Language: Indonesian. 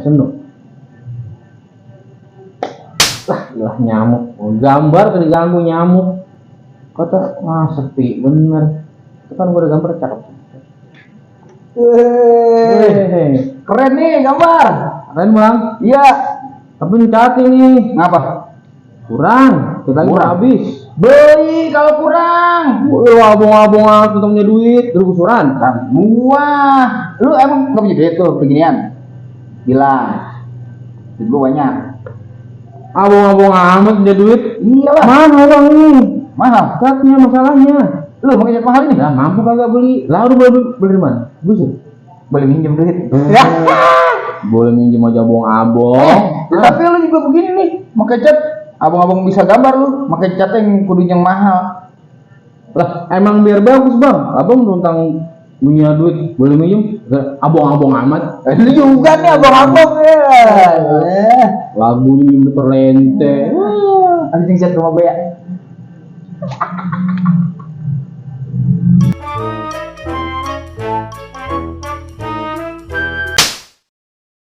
Sendu. Lah nyamuk. Mau gambar tuh diganggu nyamuk. Kata sepi bener. Itu kan gua udah gambar cakep. Keren nih gambar. Keren bang. Iya. Tapi ini cati nih. Ngapa? Kurang. Kita lagi habis. Beli kalau kurang. Lu abong-abong tentang punya duit, dulu kusuran. Wah, lu emang nggak punya duit tuh beginian? Bilang, duit gua banyak. Abong-abong amat punya duit. Iyalah. Mana bang ini? Mahal. Catnya masalahnya. Lu pakai cat mahal ini? Nah, mampu kagak beli. Lalu beli di mana? Busuk. Boleh minjem duit. Ya. Boleh minjem aja abong-abong. Tapi lu juga begini nih, pakai cat. Abang-abang bisa gambar lu, pakai cat yang kudunya mahal. Lah, emang biar bagus bang. Abang tentang punya duit boleh minjem? Abong-abong amat. Lu juga nih abang-abang ya. Lagunya minjem terlente. Anjing cat rumah gue ya.